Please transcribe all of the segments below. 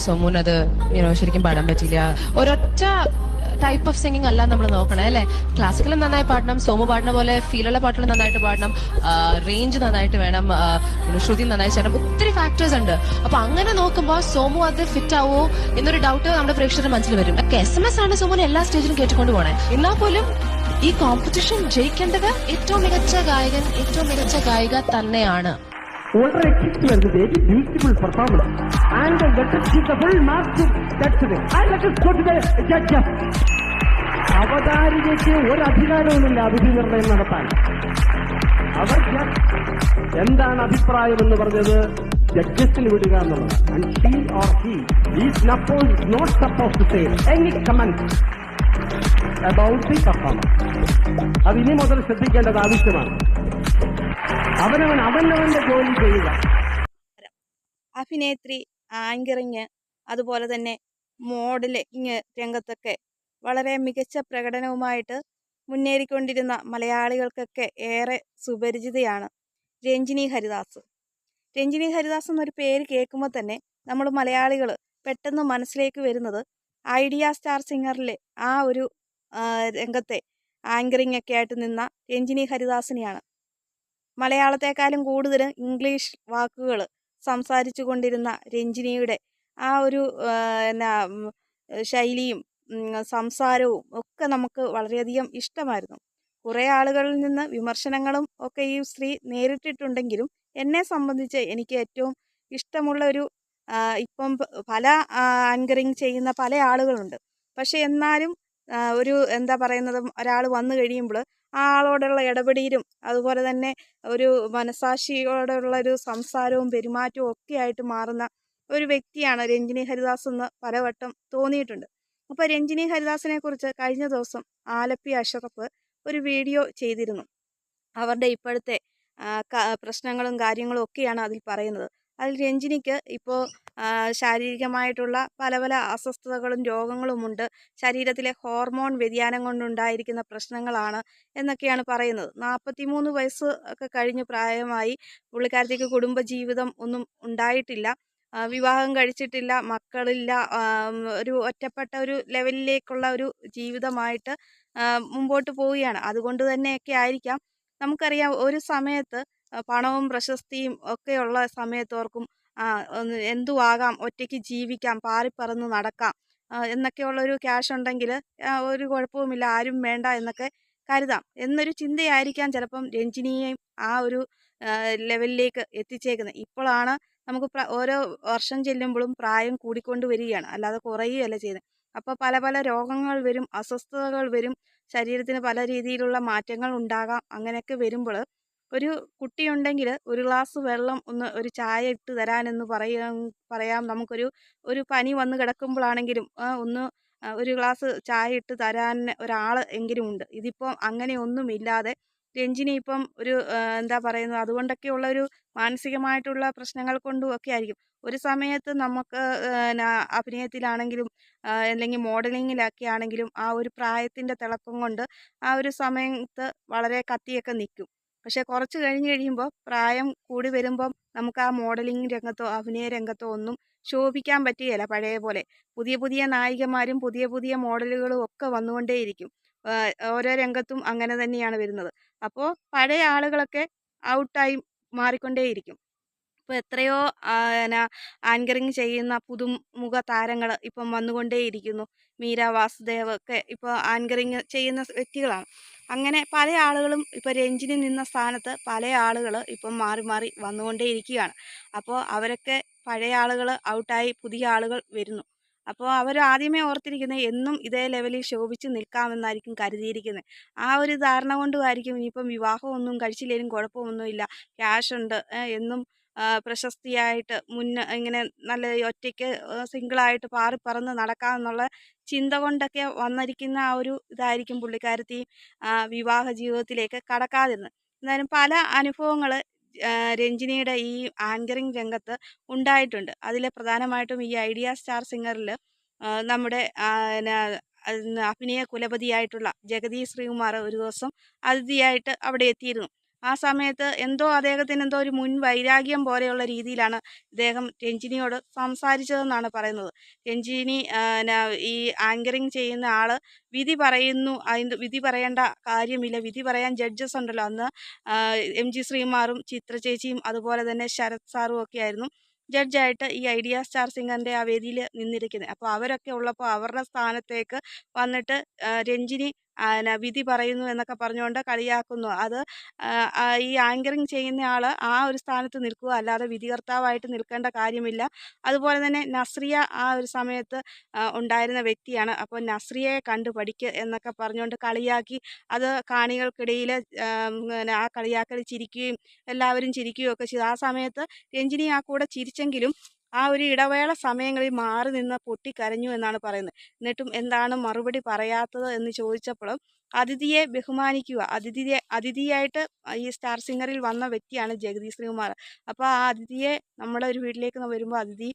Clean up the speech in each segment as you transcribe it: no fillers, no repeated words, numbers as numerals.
സോമൂന് അത് ശരിക്കും പാടാൻ പറ്റില്ല. ഒരൊറ്റ ടൈപ്പ് ഓഫ് സിംഗിങ് അല്ല നമ്മൾ നോക്കണേ അല്ലെ. ക്ലാസിക്കൽ നന്നായി പാടണം, സോമു പാടുന്ന പോലെ ഫീലുള്ള പാട്ടുകൾ നന്നായിട്ട് പാടണം, റേഞ്ച് നന്നായിട്ട് വേണം, ശ്രുതി നന്നായി ചെയ്യണം, ഒത്തിരി ഫാക്ടേഴ്സ് ഉണ്ട്. അപ്പൊ അങ്ങനെ നോക്കുമ്പോൾ സോമു അത് ഫിറ്റ് ആവോ എന്നൊരു ഡൗട്ട് നമ്മുടെ പ്രേക്ഷകരുടെ മനസ്സിൽ വരും. SMS ആണ് സോമുനെ എല്ലാ സ്റ്റേജിലും കേട്ടുകൊണ്ട് പോണേ. എന്നാൽ പോലും ഈ കോമ്പറ്റീഷൻ ജയിക്കേണ്ടത് ഏറ്റവും മികച്ച ഗായകൻ, ഏറ്റവും മികച്ച ഗായിക തന്നെയാണ്. Older exit was a very beautiful performance, and let us give the full marks to that today. And let us go to the judges. അവതാരികയ്ക്ക് ഒരു അധികാരവുമില്ല വിധി നിർണയം നടത്താൻ. അവർ എന്താണ് അഭിപ്രായം എന്ന് പറഞ്ഞത് ജഡ്ജസിന് വിടുക എന്നുള്ളത്. And she or he is not supposed to say any comment about the performance. അത് ഇനി മുതൽ ശ്രദ്ധിക്കേണ്ടത് ആവശ്യമാണ്. അവനവന്റെ ജോലി ചെയ്യുക. അഭിനേത്രി, ആങ്കറിങ്, അതുപോലെ തന്നെ മോഡലിങ് രംഗത്തൊക്കെ വളരെ മികച്ച പ്രകടനവുമായിട്ട് മുന്നേറിക്കൊണ്ടിരുന്ന മലയാളികൾക്കൊക്കെ ഏറെ സുപരിചിതയാണ് രഞ്ജിനി ഹരിദാസ്. രഞ്ജിനി ഹരിദാസ് എന്നൊരു പേര് കേൾക്കുമ്പോൾ തന്നെ നമ്മൾ മലയാളികൾ പെട്ടെന്ന് മനസ്സിലേക്ക് വരുന്നത് ഐഡിയ സ്റ്റാർ സിംഗറിലെ ആ ഒരു രംഗത്തെ ആങ്കറിങ് ഒക്കെ ആയിട്ട് നിന്ന രഞ്ജിനി ഹരിദാസിനെയാണ്. മലയാളത്തെക്കാളും കൂടുതൽ ഇംഗ്ലീഷ് വാക്കുകൾ സംസാരിച്ചു കൊണ്ടിരുന്ന രഞ്ജിനിയുടെ ആ ഒരു ശൈലിയും സംസാരവും ഒക്കെ നമുക്ക് വളരെയധികം ഇഷ്ടമായിരുന്നു. കുറേ ആളുകളിൽ നിന്ന് വിമർശനങ്ങളും ഒക്കെ ഈ സ്ത്രീ നേരിട്ടിട്ടുണ്ടെങ്കിലും എന്നെ സംബന്ധിച്ച് എനിക്ക് ഏറ്റവും ഇഷ്ടമുള്ള ഒരു ഇപ്പം പല ആങ്കറിങ് ചെയ്യുന്ന പല ആളുകളുണ്ട്. പക്ഷെ എന്നാലും ഒരു എന്താ പറയുന്നത്, ഒരാൾ വന്നു കഴിയുമ്പോൾ ആ ആളോടുള്ള ഇടപെടലും അതുപോലെ തന്നെ ഒരു മനസാക്ഷിയോടുള്ള ഒരു സംസാരവും പെരുമാറ്റവും ഒക്കെ ആയിട്ട് മാറുന്ന ഒരു വ്യക്തിയാണ് രഞ്ജിനി ഹരിദാസ് എന്ന് പലവട്ടം തോന്നിയിട്ടുണ്ട്. അപ്പോൾ രഞ്ജിനി ഹരിദാസിനെ കുറിച്ച് കഴിഞ്ഞ ദിവസം ആലപ്പി അഷറഫ് ഒരു വീഡിയോ ചെയ്തിരുന്നു. അവരുടെ ഇപ്പോഴത്തെ പ്രശ്നങ്ങളും കാര്യങ്ങളും ഒക്കെയാണ് അതിൽ പറയുന്നത്. അതിൽ രഞ്ജിനിക്ക് ഇപ്പോൾ ശാരീരികമായിട്ടുള്ള പല പല അസ്വസ്ഥതകളും രോഗങ്ങളുമുണ്ട്, ശരീരത്തിലെ ഹോർമോൺ വ്യതിയാനം കൊണ്ടുണ്ടായിരിക്കുന്ന പ്രശ്നങ്ങളാണ് എന്നൊക്കെയാണ് പറയുന്നത്. 43 വയസ്സ് ഒക്കെ കഴിഞ്ഞ് പ്രായമായി. പുള്ളിക്കാരത്തേക്ക് കുടുംബജീവിതം ഒന്നും ഉണ്ടായിട്ടില്ല, വിവാഹം കഴിച്ചിട്ടില്ല, മക്കളില്ല, ഒരു ഒറ്റപ്പെട്ട ഒരു ലെവലിലേക്കുള്ള ഒരു ജീവിതമായിട്ട് മുമ്പോട്ട് പോവുകയാണ്. അതുകൊണ്ട് തന്നെയൊക്കെ ആയിരിക്കാം, നമുക്കറിയാം ഒരു സമയത്ത് പണവും പ്രശസ്തിയും ഒക്കെയുള്ള സമയത്തോർക്കും എന്തുവാകാം, ഒറ്റയ്ക്ക് ജീവിക്കാം, പാറിപ്പറന്ന് നടക്കാം എന്നൊക്കെയുള്ളൊരു ക്യാഷ് ഉണ്ടെങ്കിൽ ഒരു കുഴപ്പവുമില്ല, ആരും വേണ്ട എന്നൊക്കെ കരുതാം എന്നൊരു ചിന്തയായിരിക്കാം ചിലപ്പം രഞ്ജിനിയെയും ആ ഒരു ലെവലിലേക്ക് എത്തിച്ചേക്കുന്നത്. ഇപ്പോഴാണ് നമുക്ക് ഓരോ വർഷം ചെല്ലുമ്പോഴും പ്രായം കൂടിക്കൊണ്ട് വരികയാണ്, അല്ലാതെ കുറയുകയല്ല ചെയ്യുന്നത്. അപ്പോൾ പല പല രോഗങ്ങൾ വരും, അസ്വസ്ഥതകൾ വരും, ശരീരത്തിന് പല രീതിയിലുള്ള മാറ്റങ്ങൾ ഉണ്ടാകാം. അങ്ങനെയൊക്കെ വരുമ്പോൾ ഒരു കുട്ടിയുണ്ടെങ്കിൽ ഒരു ഗ്ലാസ് വെള്ളം ഒരു ചായ ഇട്ട് തരാനെന്ന് പറയാം നമുക്കൊരു പനി വന്ന് കിടക്കുമ്പോഴാണെങ്കിലും ഒന്ന് ഒരു ഗ്ലാസ് ചായ ഇട്ട് തരാൻ ഒരാൾ എങ്കിലും ഉണ്ട്. ഇതിപ്പോൾ അങ്ങനെയൊന്നുമില്ലാതെ രഞ്ജിനി ഇപ്പം ഒരു എന്താ പറയുന്നത്, അതുകൊണ്ടൊക്കെയുള്ള ഒരു മാനസികമായിട്ടുള്ള പ്രശ്നങ്ങൾ കൊണ്ടും ഒക്കെ ആയിരിക്കും. ഒരു സമയത്ത് നമുക്ക് അഭിനയത്തിലാണെങ്കിലും അല്ലെങ്കിൽ മോഡലിങ്ങിലൊക്കെ ആണെങ്കിലും ആ ഒരു പ്രായത്തിൻ്റെ തിളക്കം കൊണ്ട് ആ ഒരു സമയത്ത് വളരെ കത്തിയൊക്കെ നിൽക്കും. പക്ഷേ കുറച്ച് കഴിയുമ്പോൾ പ്രായം കൂടി വരുമ്പം നമുക്ക് ആ മോഡലിംഗ് രംഗത്തോ അഭിനയ രംഗത്തോ ഒന്നും ശോഭിക്കാൻ പറ്റുകയില്ല പഴയ പോലെ. പുതിയ പുതിയ നായികമാരും പുതിയ പുതിയ മോഡലുകളും ഒക്കെ വന്നുകൊണ്ടേയിരിക്കും. ഓരോ രംഗത്തും അങ്ങനെ തന്നെയാണ് വരുന്നത്. അപ്പോൾ പഴയ ആളുകളൊക്കെ ഔട്ടായി മാറിക്കൊണ്ടേയിരിക്കും. ഇപ്പോൾ എത്രയോ ആങ്കറിങ് ചെയ്യുന്ന പുതുമുഖ താരങ്ങൾ ഇപ്പം വന്നുകൊണ്ടേയിരിക്കുന്നു. മീര വാസുദേവ് ഒക്കെ ഇപ്പോൾ ആങ്കറിങ് ചെയ്യുന്ന വ്യക്തികളാണ്. അങ്ങനെ പല ആളുകളും ഇപ്പോൾ രഞ്ജിനി നിന്ന സ്ഥാനത്ത് പല ആളുകൾ ഇപ്പം മാറി മാറി വന്നുകൊണ്ടേയിരിക്കുകയാണ്. അപ്പോൾ അവരൊക്കെ പഴയ ആളുകൾ ഔട്ടായി പുതിയ ആളുകൾ വരുന്നു. അപ്പോൾ അവർ ആദ്യമേ ഓർത്തിരിക്കുന്നത് എന്നും ഇതേ ലെവലിൽ ശോഭിച്ച് നിൽക്കാമെന്നായിരിക്കും കരുതിയിരിക്കുന്നത്. ആ ഒരു ധാരണ കൊണ്ടുമായിരിക്കും ഇനിയിപ്പം വിവാഹമൊന്നും കഴിച്ചില്ലെങ്കിലും കുഴപ്പമൊന്നുമില്ല, ക്യാഷുണ്ട്, എന്നും പ്രശസ്തിയായിട്ട് ഇങ്ങനെ നല്ല ഒറ്റയ്ക്ക് സിംഗിളായിട്ട് പാറിപ്പറന്ന് നടക്കാമെന്നുള്ള ചിന്ത കൊണ്ടൊക്കെ വന്നിരിക്കുന്ന ആ ഒരു ഇതായിരിക്കും പുള്ളിക്കാരത്തി വിവാഹ ജീവിതത്തിലേക്ക് കടക്കാതിരുന്നത്. എന്നാലും പല അനുഭവങ്ങൾ രഞ്ജിനിയുടെ ഈ ആങ്കറിങ് രംഗത്ത് ഉണ്ടായിട്ടുണ്ട്. അതിൽ പ്രധാനമായിട്ടും ഈ ഐഡിയ സ്റ്റാർ സിംഗറിൽ നമ്മുടെ അഭിനയ കുലപതിയായിട്ടുള്ള ജഗതി ശ്രീകുമാർ ഒരു ദിവസം അതിഥിയായിട്ട് അവിടെ എത്തിയിരുന്നു. ആ സമയത്ത് എന്തോ അദ്ദേഹത്തിന് എന്തോ ഒരു മുൻ വൈരാഗ്യം പോലെയുള്ള രീതിയിലാണ് ഇദ്ദേഹം രഞ്ജിനിയോട് സംസാരിച്ചതെന്നാണ് പറയുന്നത്. രഞ്ജിനി ഈ ആങ്കറിങ് ചെയ്യുന്ന ആള് വിധി പറയുന്നു, അതിൻ്റെ വിധി പറയേണ്ട കാര്യമില്ല, വിധി പറയാൻ ജഡ്ജസ് ഉണ്ടല്ലോ. അന്ന് MG ശ്രീകുമാറും ചിത്ര ചേച്ചിയും അതുപോലെ തന്നെ ശരത് സാറും ഒക്കെ ആയിരുന്നു ജഡ്ജായിട്ട് ഈ ഐഡിയ സ്റ്റാർ സിംഗറിൻ്റെ ആ വേദിയിൽ നിന്നിരിക്കുന്നത്. അപ്പോൾ അവരൊക്കെ ഉള്ളപ്പോൾ അവരുടെ സ്ഥാനത്തേക്ക് വന്നിട്ട് രഞ്ജിനി വിധി പറയുന്നു എന്നൊക്കെ പറഞ്ഞുകൊണ്ട് കളിയാക്കുന്നു. അത് ഈ ആങ്കറിങ് ചെയ്യുന്ന ആൾ ആ ഒരു സ്ഥാനത്ത് നിൽക്കുക, അല്ലാതെ വിധികർത്താവായിട്ട് നിൽക്കേണ്ട കാര്യമില്ല. അതുപോലെ തന്നെ നസ്രിയ ആ ഒരു സമയത്ത് ഉണ്ടായിരുന്ന വ്യക്തിയാണ്. അപ്പോൾ നസ്രിയയെ കണ്ട് പഠിക്ക് എന്നൊക്കെ പറഞ്ഞുകൊണ്ട് കളിയാക്കി. അത് കാണികൾക്കിടയിൽ ആ കളിയാക്കൽ ചിരിക്കുകയും എല്ലാവരും ചിരിക്കുകയും ഒക്കെ ചെയ്തു. ആ സമയത്ത് രഞ്ജിനി ആ കൂടെ ചിരിച്ചെങ്കിലും ആ ഒരു ഇടവേള സമയങ്ങളിൽ മാറി നിന്ന് പൊട്ടിക്കരഞ്ഞു എന്നാണ് പറയുന്നത്. എന്നിട്ടും എന്താണ് മറുപടി പറയാത്തത് എന്ന് ചോദിച്ചപ്പോൾ അതിഥിയെ ബഹുമാനിക്കുക, അതിഥിയായിട്ട് ഈ സ്റ്റാർ സിംഗറിൽ വന്ന വ്യക്തിയാണ് ജഗതി ശ്രീകുമാർ. അപ്പോൾ ആ അതിഥിയെ നമ്മുടെ ഒരു വീട്ടിലേക്ക് വരുമ്പോൾ അതിഥി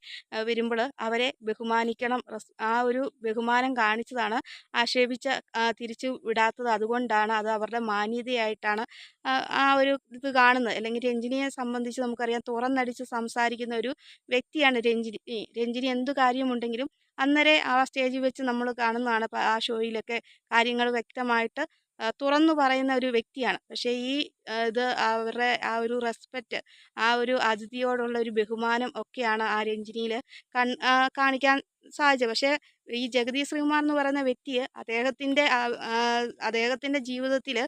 വരുമ്പോൾ അവരെ ബഹുമാനിക്കണം. ആ ഒരു ബഹുമാനം കാണിച്ചതാണ് ആക്ഷേപിച്ച് തിരിച്ചു വിടാത്തത്. അതുകൊണ്ടാണ് അത് അവരുടെ മാന്യതയായിട്ടാണ് ആ ഒരു ഇത് കാണുന്നത്. അല്ലെങ്കിൽ രഞ്ജിനിയെ സംബന്ധിച്ച് നമുക്കറിയാം, തുറന്നടിച്ച് സംസാരിക്കുന്ന ഒരു വ്യക്തിയാണ് രഞ്ജിനി. രഞ്ജിനി എന്ത് കാര്യമുണ്ടെങ്കിലും അന്നേരം ആ സ്റ്റേജിൽ വെച്ച് നമ്മൾ കാണുന്നതാണ്. ആ ഷോയിലൊക്കെ കാര്യങ്ങൾ വ്യക്തമായിട്ട് തുറന്നു പറയുന്ന ഒരു വ്യക്തിയാണ്. പക്ഷേ ഈ ഇത് അവരുടെ ആ ഒരു റെസ്പെക്റ്റ്, ആ ഒരു അതിഥിയോടുള്ള ഒരു ബഹുമാനം ഒക്കെയാണ് ആ രഞ്ജിനിയിൽ കാണിക്കാൻ സാധിച്ചത്. പക്ഷേ ഈ ജഗതി ശ്രീകുമാർ എന്ന് പറയുന്ന വ്യക്തിയെ അദ്ദേഹത്തിൻ്റെ ജീവിതത്തിൽ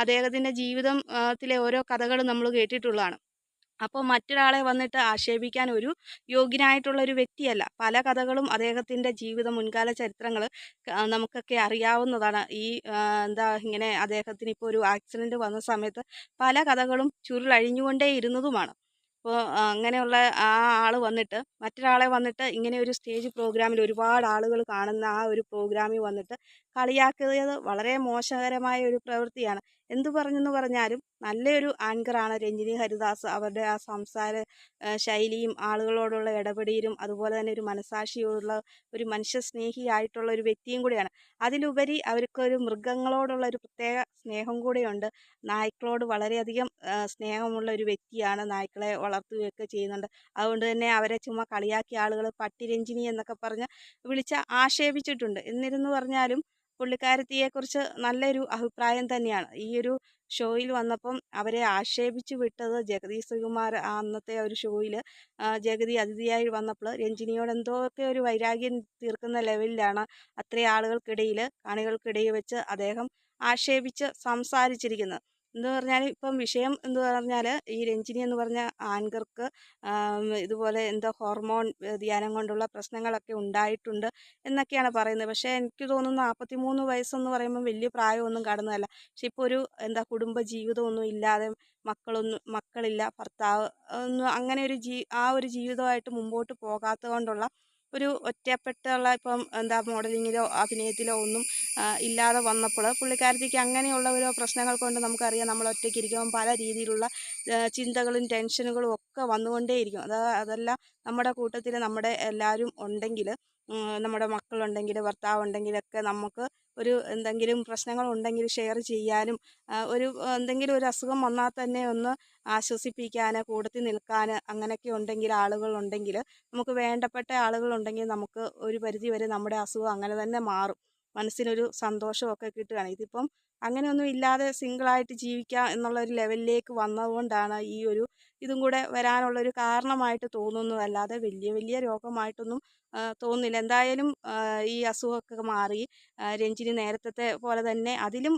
അദ്ദേഹത്തിൻ്റെ ജീവിതത്തിലെ ഓരോ കഥകൾ നമ്മൾ കേട്ടിട്ടുള്ളതാണ്. അപ്പോൾ മറ്റൊരാളെ വന്നിട്ട് ആക്ഷേപിക്കാൻ ഒരു യോഗ്യനായിട്ടുള്ള ഒരു വ്യക്തിയല്ല. പല കഥകളും അദ്ദേഹത്തിൻ്റെ ജീവിതം, മുൻകാല ചരിത്രങ്ങൾ നമുക്കൊക്കെ അറിയാവുന്നതാണ്. ഈ ഇങ്ങനെ അദ്ദേഹത്തിന് ഇപ്പോൾ ഒരു ആക്സിഡൻറ്റ് വന്ന സമയത്ത് പല കഥകളും ചുരുളഴിഞ്ഞുകൊണ്ടേ ഇരുന്നതുമാണ്. അപ്പോൾ അങ്ങനെയുള്ള ആ ആൾ വന്നിട്ട് മറ്റൊരാളെ വന്നിട്ട് ഇങ്ങനെ ഒരു സ്റ്റേജ് പ്രോഗ്രാമിൽ ഒരുപാട് ആളുകൾ കാണുന്ന ആ ഒരു പ്രോഗ്രാമിൽ വന്നിട്ട് കളിയാക്കിയത് വളരെ മോശകരമായ ഒരു പ്രവൃത്തിയാണ്. എന്തു പറഞ്ഞെന്ന് പറഞ്ഞാലും നല്ലൊരു ആങ്കറാണ് രഞ്ജിനി ഹരിദാസ്. അവരുടെ ആ സംസാര ശൈലിയും ആളുകളോടുള്ള ഇടപെടലും അതുപോലെ തന്നെ ഒരു മനസാക്ഷിയോടുള്ള ഒരു മനുഷ്യസ്നേഹിയായിട്ടുള്ള ഒരു വ്യക്തിയും കൂടിയാണ്. അതിലുപരി അവർക്കൊരു മൃഗങ്ങളോടുള്ള ഒരു പ്രത്യേക സ്നേഹം കൂടെയുണ്ട്. നായ്ക്കളോട് വളരെയധികം സ്നേഹമുള്ള ഒരു വ്യക്തിയാണ്. നായ്ക്കളെ വളർത്തുകയൊക്കെ ചെയ്യുന്നുണ്ട്. അതുകൊണ്ട് തന്നെ അവരെ ചുമ്മാ കളിയാക്കിയ ആളുകൾ പട്ടി രഞ്ജിനി എന്നൊക്കെ പറഞ്ഞ് വിളിച്ച് ആക്ഷേപിച്ചിട്ടുണ്ട്. എന്നിരുന്നു പറഞ്ഞാലും പുള്ളിക്കാരത്തിയെക്കുറിച്ച് നല്ലൊരു അഭിപ്രായം തന്നെയാണ്. ഈ ഒരു ഷോയിൽ വന്നപ്പം അവരെ ആക്ഷേപിച്ചു വിട്ടത് ജഗതി ശ്രീകുമാർ. അന്നത്തെ ഒരു ഷോയിൽ ജഗതി അതിഥിയായി വന്നപ്പോൾ രഞ്ജിനിയോട് എന്തൊക്കെ ഒരു വൈരാഗ്യം തീർക്കുന്ന ലെവലിലാണ് അത്രയും ആളുകൾക്കിടയിൽ, കാണികൾക്കിടയിൽ വെച്ച് അദ്ദേഹം ആക്ഷേപിച്ച് സംസാരിച്ചിരിക്കുന്നത്. എന്ന് പറഞ്ഞാൽ ഇപ്പം വിഷയം എന്ന് പറഞ്ഞാൽ ഈ രഞ്ജിനി എന്ന് പറഞ്ഞ ആങ്കർക്ക് ഇതുപോലെ എന്തോ ഹോർമോൺ വ്യതിയാനം കൊണ്ടുള്ള പ്രശ്നങ്ങളൊക്കെ ഉണ്ടായിട്ടുണ്ട് എന്നൊക്കെയാണ് പറയുന്നത്. പക്ഷേ എനിക്ക് തോന്നുന്നു 43 വയസ്സെന്ന് പറയുമ്പോൾ വലിയ പ്രായമൊന്നും കടന്നതല്ല. പക്ഷെ ഇപ്പോൾ ഒരു കുടുംബ ജീവിതമൊന്നും ഇല്ലാതെ മക്കളില്ല, ഭർത്താവ് ഒന്നും അങ്ങനെ ഒരു ആ ഒരു ജീവിതമായിട്ട് മുമ്പോട്ട് പോകാത്തത് കൊണ്ടുള്ള ഒരു ഒറ്റപ്പെട്ടുള്ള ഇപ്പം മോഡലിങ്ങിലോ അഭിനയത്തിലോ ഒന്നും ഇല്ലാതെ വന്നപ്പോൾ പുള്ളിക്കാരത്തിക്ക് അങ്ങനെയുള്ള ഓരോ പ്രശ്നങ്ങൾ കൊണ്ട് നമുക്കറിയാം, നമ്മൾ ഒറ്റയ്ക്ക് ഇരിക്കുമ്പം പല രീതിയിലുള്ള ചിന്തകളും ടെൻഷനുകളും ഒക്കെ വന്നുകൊണ്ടേയിരിക്കും. അതെല്ലാം നമ്മുടെ കൂട്ടത്തിൽ നമ്മുടെ എല്ലാവരും ഉണ്ടെങ്കിൽ, നമ്മുടെ മക്കളുണ്ടെങ്കിൽ, ഭർത്താവുണ്ടെങ്കിലൊക്കെ നമുക്ക് ഒരു എന്തെങ്കിലും പ്രശ്നങ്ങളുണ്ടെങ്കിൽ ഷെയർ ചെയ്യാനും എന്തെങ്കിലും ഒരു അസുഖം വന്നാൽ തന്നെ ഒന്ന് ആശ്വസിപ്പിക്കാൻ, കൂടത്തിൽ നിൽക്കാൻ അങ്ങനെയൊക്കെ ഉണ്ടെങ്കിൽ, ആളുകളുണ്ടെങ്കിൽ, നമുക്ക് വേണ്ടപ്പെട്ട ആളുകളുണ്ടെങ്കിൽ നമുക്ക് ഒരു പരിധി വരെ നമ്മുടെ അസുഖം അങ്ങനെ തന്നെ മാറും. മനസ്സിനൊരു സന്തോഷമൊക്കെ കിട്ടുകയാണ്. ഇതിപ്പം അങ്ങനെയൊന്നും ഇല്ലാതെ സിംഗിളായിട്ട് ജീവിക്കാം എന്നുള്ള ഒരു ലെവലിലേക്ക് വന്നതുകൊണ്ടാണ് ഈ ഒരു ഇതും കൂടെ വരാനുള്ളൊരു കാരണമായിട്ട് തോന്നുന്നത്. അല്ലാതെ വലിയ വലിയ രോഗമായിട്ടൊന്നും തോന്നുന്നില്ല. എന്തായാലും ഈ അസുഖമൊക്കെ മാറി രഞ്ജിനി നേരത്തെ പോലെ തന്നെ അതിലും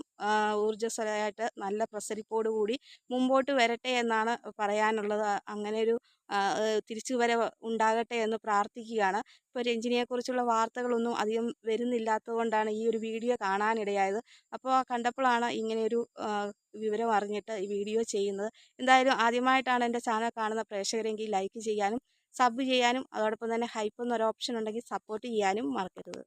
ഊർജ്ജസ്വലമായിട്ട് നല്ല പ്രസരിപ്പോടു കൂടി മുമ്പോട്ട് വരട്ടെ എന്നാണ് പറയാനുള്ളത്. അങ്ങനെയൊരു തിരിച്ചുവരവ് ഉണ്ടാകട്ടെ എന്ന് പ്രാർത്ഥിക്കുകയാണ്. ഇപ്പോൾ രഞ്ജിനിയെക്കുറിച്ചുള്ള വാർത്തകളൊന്നും അധികം വരുന്നില്ലാത്തത് കൊണ്ടാണ് ഈ ഒരു വീഡിയോ കാണാനിടയായത്. അപ്പോൾ കണ്ടപ്പോഴാണ് ഇങ്ങനെയൊരു വിവരം അറിഞ്ഞിട്ട് ഈ വീഡിയോ ചെയ്യുന്നത്. എന്തായാലും ആദ്യമായിട്ടാണ് എൻ്റെ ചാനൽ കാണുന്ന പ്രേക്ഷകരെങ്കിൽ ലൈക്ക് ചെയ്യാനും സബ് ചെയ്യാനും അതോടൊപ്പം തന്നെ ഹൈപ്പ് എന്നൊരു ഓപ്ഷൻ ഉണ്ടെങ്കിൽ സപ്പോർട്ട് ചെയ്യാനും മറക്കരുത്.